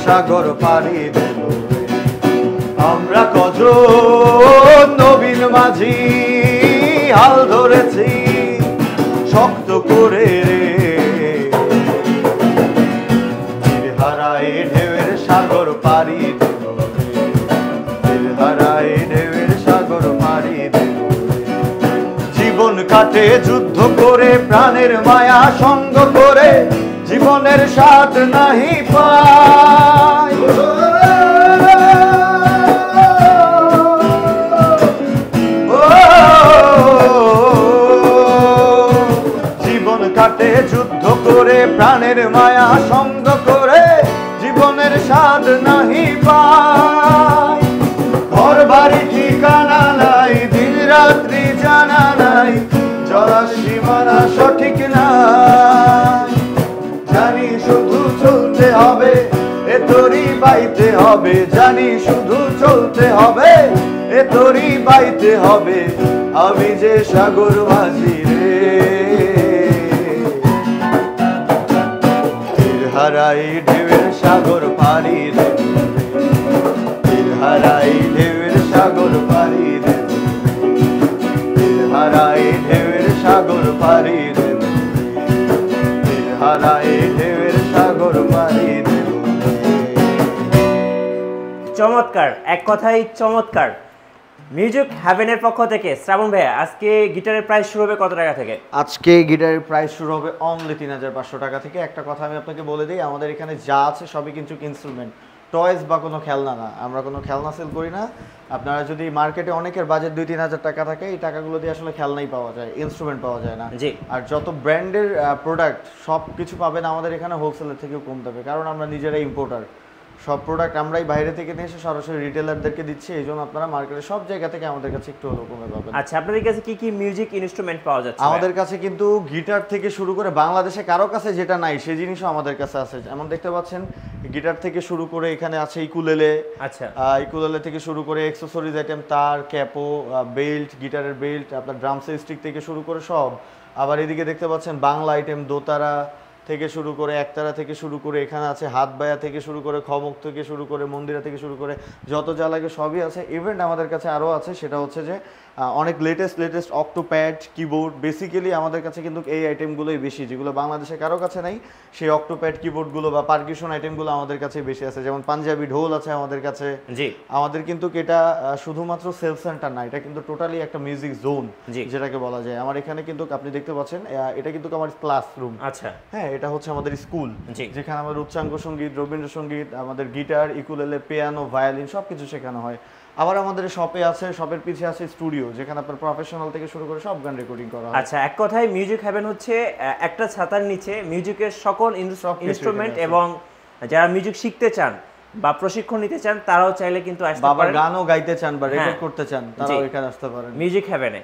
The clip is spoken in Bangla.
সাগর পাড়ি দেব আমরা কজন নবীন মাঝি হাল ধরেছি শক্ত করে রে হারায় ঢেউয়ের সাগর পাড়ি দেব হারায় ঢেউয়ের সাগর পাড়ি দেব জীবন কাটে যুদ্ধ করে প্রাণের মায়া সঙ্গ করে জীবনের স্বাদ নাহি পাই জীবন কাটে যুদ্ধ করে প্রাণের মায়া সঙ্গ করে জীবনের স্বাদ নাহি পাই ঘর বাড়ি ঠিকানা নাই দিন রাত্রি জানা নাই চলার সীমানা সঠিক নাই জানি শুধু চলতে হবে এ তোরই বাইতে হবে জানি শুধু চলতে হবে এ তোরই বাইতে হবে আমি যে সাগর মাঝি রে হারাই ঢেউয়ের সাগর পাড়ি দেব হারাই ঢেউয়ের সাগর পাড়ি দেব হারাই ঢেউয়ের সাগর পাড়ি দেব হারাই ঢেউয়ের সাগর পাড়ি দেব চমৎকার, এক কথাই চমৎকার। মিউজিক হেভেনের পক্ষ থেকে শ্রাবণ ভাইয়া, আজকে গিটারের প্রাইস শুরু হবে কত টাকা থেকে? আজকে গিটারের প্রাইস শুরু হবে অনলি ৩৫০০ টাকা থেকে। একটা কথা আমি আপনাকে বলে দিই, আমাদের এখানে যা আছে সবই কিন্তু ইনস্ট্রুমেন্ট, টয়েস বা কোনো খেলনা না। আমরা কোনো খেলনা সেল করি না। আপনারা যদি মার্কেটে অনেকের বাজেট ২-৩ হাজার টাকা থাকে, এই টাকাগুলো দিয়ে আসলে খেলনাই পাওয়া যায়, ইনস্ট্রুমেন্ট পাওয়া যায় না। জি। আর যত ব্র্যান্ডের প্রোডাক্ট সব কিছু পাবেন আমাদের এখানে হোলসেলের থেকেও কম দামে, কারণ আমরা নিজেরাই ইম্পোর্টার। সব প্রোডাক্ট আমরাই বাইরে থেকে নিয়ে এসে সরাসরি রিটেলারদেরকে দিচ্ছি, এই জন্য আপনারা মার্কেটে সব জায়গা থেকে আমাদের কাছে একটু হলেও কমে পাবেন। আচ্ছা, আপনাদের কাছে কি কি মিউজিক ইনস্ট্রুমেন্ট পাওয়া যাচ্ছে? আমাদের কাছে কিন্তু গিটার থেকে শুরু করে বাংলাদেশে কারো কাছে যেটা নাই সেই জিনিসও আমাদের কাছে আছে। যেমন দেখতে পাচ্ছেন গিটার থেকে শুরু করে এখানে আছে ইকুলেলে। আচ্ছা, ইকুলেলে থেকে শুরু করে অ্যাকসেসরিজ আইটেম, তার, ক্যাপো, বেল্ট, গিটারের বেল্ট, আপনার ড্রাম স্টিক থেকে শুরু করে সব। আবার এদিকে দেখতে পাচ্ছেন বাংলা আইটেম, দোতারা থেকে শুরু করে একতারা থেকে শুরু করে এখানে আছে হাত বায়া থেকে শুরু করে খমক থেকে শুরু করে মন্দিরা থেকে শুরু করে যত যা লাগে সবই আছে। ইভেন্ট আমাদের কাছে আরও আছে, সেটা হচ্ছে যে অনেক লেটেস্ট অক্টোপ্যাড কিবোর্ড। বেসিক্যালি আমাদের কাছে কিন্তু এই আইটেমগুলোই বেশি, যেগুলো বাংলাদেশে কারো কাছে নাই। সেই অক্টোপ্যাড কিবোর্ডগুলো বা পারকিউশন আইটেমগুলো আমাদের কাছে বেশি আছে। যেমন পাঞ্জাবি ঢোল আছে আমাদের কাছে। জি। আমাদের কিন্তু এটা শুধুমাত্র সেল সেন্টার না, এটা কিন্তু টোটালি একটা মিউজিক জোন যেটাকে বলা যায়। আমার এখানে কিন্তু আপনি দেখতে পাচ্ছেন এটা কিন্তু আমার ক্লাসরুম। আচ্ছা, হ্যাঁ, এটা হচ্ছে আমাদের স্কুল, যেখানে আমাদের উচ্চাঙ্গ সঙ্গীত, রবীন্দ্রসঙ্গীত, আমাদের গিটার, ইকুলেলে, পিয়ানো, ভায়োলিন সবকিছু শেখানো হয়। আবার আমাদের শপে আছে, শপের পিছিয়ে আছে স্টুডিও, যেখানে আপনার প্রফেশনাল থেকে শুরু করে সব গান রেকর্ডিং করা হয়। আচ্ছা, এক কথায় মিউজিক হেভেন হচ্ছে একটা ছাতার নিচে মিউজিকের সকল ইনস্ট্রুমেন্ট, এবং যারা মিউজিক শিখতে চান বা প্রশিক্ষণ নিতে চান তারাও চাইলে কিন্তু আসতে পারেন। গানও গাইতে চান বা রেকর্ড করতে চান, তারাও এখানে আসতে পারেন মিউজিক হেভেনে।